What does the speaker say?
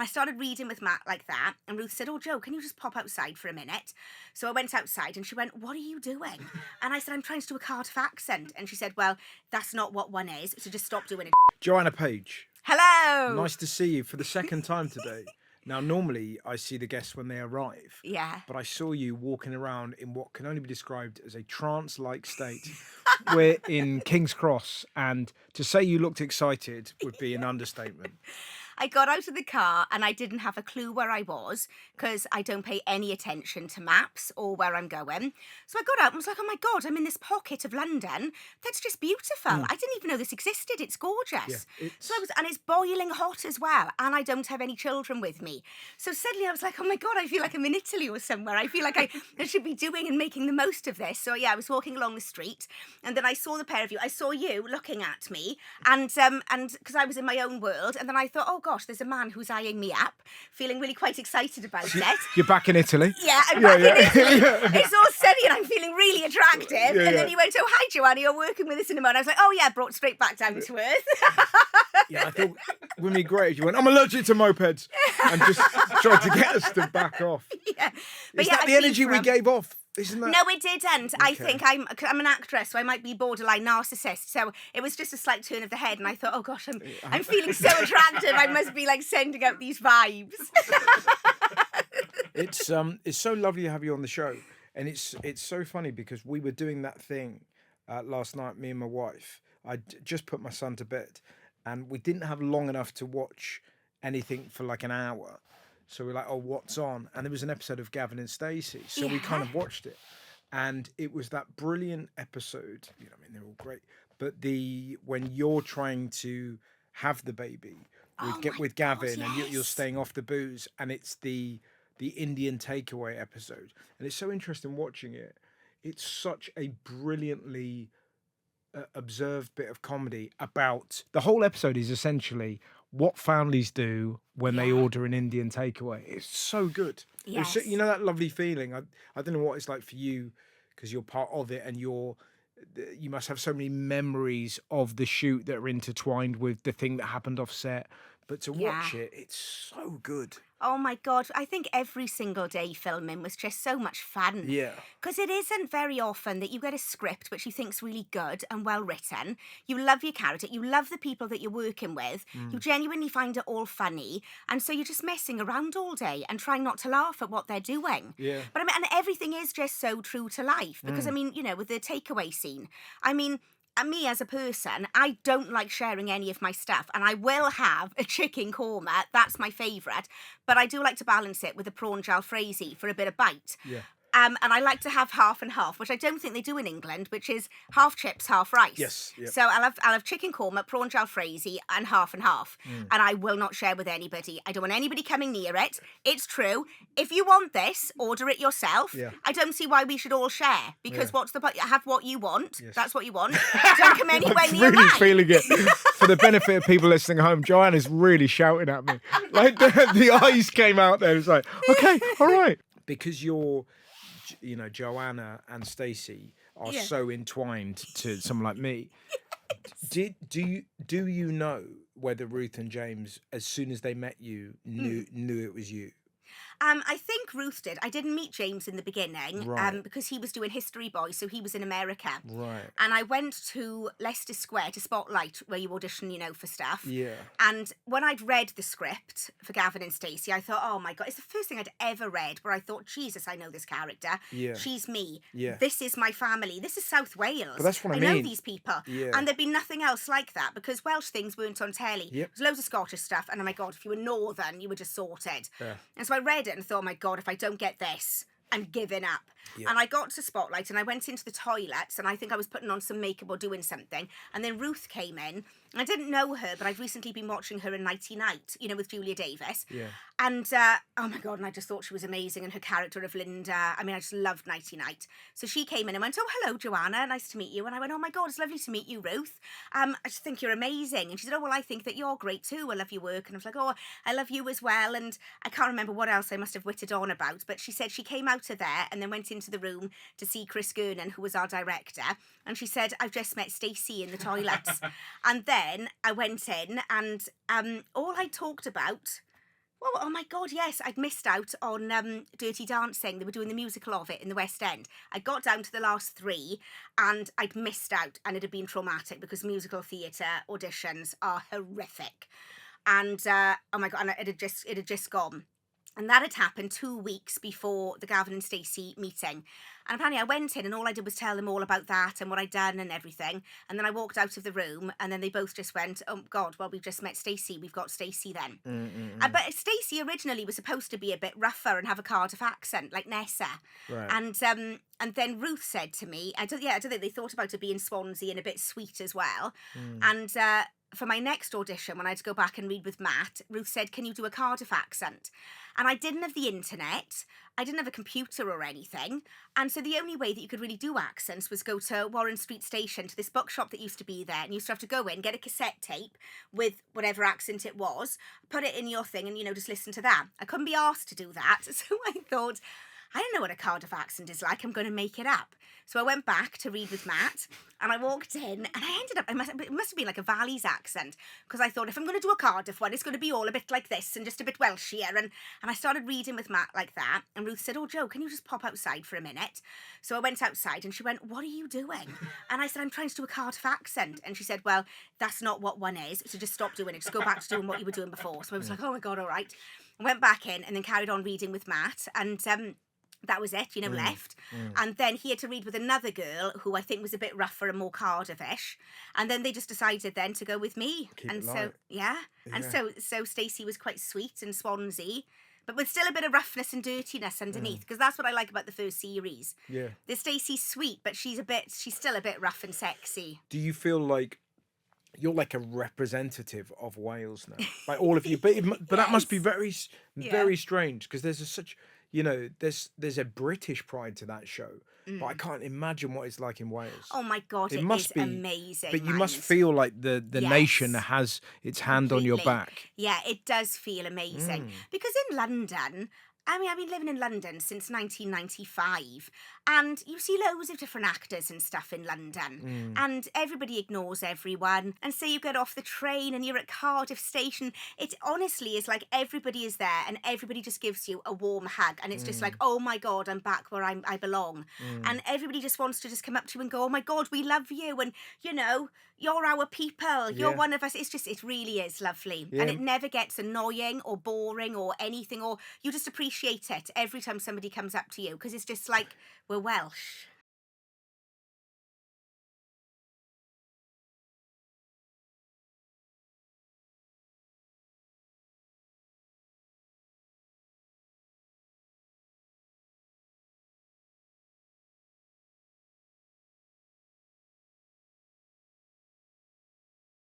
I started reading with Matt like that, and Ruth said, "Oh, Jo, can you just pop outside for a minute?" So I went outside, and she went, "What are you doing?" And I said, "I'm trying to do a Cardiff accent." And she said, "Well, that's not what one is, so just stop doing it." Joanna Page. Hello. Nice to see you for the second time today. Now, normally I see the guests when they arrive. Yeah. But I saw you walking around in what can only be described as a trance-like state. We're in King's Cross, and to say you looked excited would be an understatement. I got out of the car and I didn't have a clue where I was because I don't pay any attention to maps or where I'm going. So I got out and was like, oh my God, I'm in this pocket of London. That's just beautiful. I didn't even know this existed. It's gorgeous. Yeah, And it's boiling hot as well. And I don't have any children with me. So suddenly I was like, oh my God, I feel like I'm in Italy or somewhere. I feel like I should be doing and making the most of this. So yeah, I was walking along the street and then I saw the pair of you. I saw you looking at me and because I was in my own world. And then I thought, oh gosh, there's a man who's eyeing me up, feeling really quite excited about it. You're back in Italy? Yeah, I'm back in Italy. It's all sunny and I'm feeling really attractive. Yeah, and then he went, oh, hi, Joanna, you're working with us in a moment. I was like, oh, yeah, brought straight back down to earth. Yeah, I thought, wouldn't it be great if you went, I'm allergic to mopeds, and just tried to get us to back off. Yeah. But Is yeah, that the energy we gave off? Isn't that? No, it didn't. Okay. I think I'm an actress, so I might be borderline narcissist. So it was just a slight turn of the head, and I thought, oh gosh, I'm feeling so attractive. I must be like sending out these vibes. It's so lovely to have you on the show, and it's so funny because we were doing that thing last night, me and my wife. I just put my son to bed, and we didn't have long enough to watch anything for like an hour. So we're like, oh, what's on? And there was an episode of Gavin and Stacey. So we kind of watched it. And it was that brilliant episode. You know, I mean, they're all great. But when you're trying to have the baby with Gavin, God, and you're staying off the booze, and it's the Indian takeaway episode. And it's so interesting watching it. It's such a brilliantly observed bit of comedy about the whole episode is essentially what families do when they order an Indian takeaway. It's so good. Yes. You know that lovely feeling. I don't know what it's like for you because you're part of it and you must have so many memories of the shoot that are intertwined with the thing that happened off set. But to watch it, it's so good. Oh my God, I think every single day filming was just so much fun. Yeah. Because it isn't very often that you get a script which you think's really good and well written. You love your character, you love the people that you're working with, you genuinely find it all funny, and so you're just messing around all day and trying not to laugh at what they're doing. Yeah. But I mean, and everything is just so true to life. Because I mean, you know, with the takeaway scene, I mean, and me as a person, I don't like sharing any of my stuff, and I will have a chicken korma. That's my favourite, but I do like to balance it with a prawn jalfrezi for a bit of bite. Yeah. And I like to have half and half, which I don't think they do in England, which is half chips, half rice. Yes. Yep. So I'll have chicken korma, prawn jalfrezi, and half, and I will not share with anybody. I don't want anybody coming near it. It's true. If you want this, order it yourself. Yeah. I don't see why we should all share, because what's the point? Have what you want. Yes. That's what you want. Don't come anywhere I'm near really mine. feeling it. For the benefit of people listening at home, Joanna's really shouting at me. Like the eyes came out there. It's like, okay, all right. Because you're, you know, Joanna and Stacy are so entwined to someone like me. Yes. Do you know whether Ruth and James, as soon as they met you, knew it was you? I think Ruth did. I didn't meet James in the beginning Right. because he was doing History Boys, so he was in America. Right. And I went to Leicester Square to Spotlight, where you audition, you know, for stuff. Yeah. And when I'd read the script for Gavin and Stacey, I thought, oh my God, it's the first thing I'd ever read where I thought, Jesus, I know this character. Yeah. She's me. Yeah. This is my family. This is South Wales. But that's what I know mean. these people. Yeah. And there'd be nothing else like that because Welsh things weren't on telly. Yep. There was loads of Scottish stuff. And oh my God, if you were Northern, you were just sorted. Yeah. And so I read it and thought, oh my God, if I don't get this, I'm giving up. Yeah. And I got to Spotlight and I went into the toilets and I think I was putting on some makeup or doing something. And then Ruth came in. I didn't know her, but I'd recently been watching her in Nighty Night, you know, with Julia Davis. Yeah. And, oh my God, and I just thought she was amazing. And her character of Linda, I mean, I just loved Nighty Night. So she came in and went, oh, hello, Joanna, nice to meet you. And I went, oh my God, it's lovely to meet you, Ruth. I just think you're amazing. And she said, oh, well, I think that you're great too. I love your work. And I was like, oh, I love you as well. And I can't remember what else I must have witted on about. But she said she came out of there and then went into the room to see Chris Gernan, who was our director. And she said, I've just met Stacy in the toilets. And then I went in and all I talked about Well, oh my God, yes. I'd missed out on Dirty Dancing. They were doing the musical of it in the West End. I got down to the last three and I'd missed out, and it had been traumatic because musical theatre auditions are horrific. And oh my God, and it had just gone. And that had happened 2 weeks before the Gavin and Stacey meeting. And apparently I went in and all I did was tell them all about that and what I'd done and everything. And then I walked out of the room and then they both just went, oh God, well, we've just met Stacy. We've got Stacy then. But Stacy originally was supposed to be a bit rougher and have a Cardiff accent like Nessa. Right. And then Ruth said to me, I don't think they thought about her being Swansea and a bit sweet as well. And for my next audition, when I had to go back and read with Matt, Ruth said, can you do a Cardiff accent? And I didn't have the internet. I didn't have a computer or anything. And so the only way that you could really do accents was go to Warren Street Station, to this bookshop that used to be there. And you used to have to go in, get a cassette tape with whatever accent it was, put it in your thing and, just listen to that. I couldn't be asked to do that. So I thought, I don't know what a Cardiff accent is like. I'm going to make it up. So I went back to read with Matt and I walked in and I ended up, it must have been like a Valleys accent, because I thought if I'm going to do a Cardiff one, it's going to be all a bit like this and just a bit Welshier. And I started reading with Matt like that. And Ruth said, oh, Jo, can you just pop outside for a minute? So I went outside and she went, what are you doing? And I said, I'm trying to do a Cardiff accent. And she said, well, that's not what one is. So just stop doing it. Just go back to doing what you were doing before. So I was like, oh my God, all right. I went back in and then carried on reading with Matt. And that was it, left. And then he had to read with another girl who I think was a bit rougher and more Cardiffish. And then they just decided then to go with me. Keep and it so, light. yeah. And so Stacey was quite sweet and Swansea, but with still a bit of roughness and dirtiness underneath, because that's what I like about the first series. Yeah. The Stacey's sweet, but she's still a bit rough and sexy. Do you feel like you're like a representative of Wales now, like all of you? But that must be very, very strange, because there's such, there's a British pride to that show, but I can't imagine what it's like in Wales. Oh my God, it must is be amazing. But you must feel like the nation has its hand on your Completely. back. Yeah, it does feel amazing. Because in London, I mean, I've been living in London since 1995, and you see loads of different actors and stuff in London, and everybody ignores everyone. And say you get off the train and you're at Cardiff Station, it honestly is like everybody is there and everybody just gives you a warm hug, and it's just like, oh my God, I'm back where I belong. And everybody just wants to just come up to you and go, oh my God, we love you, and you're our people, you're one of us. It really is lovely. And it never gets annoying or boring or anything, or you just appreciate it every time somebody comes up to you, because it's just like, we're Welsh.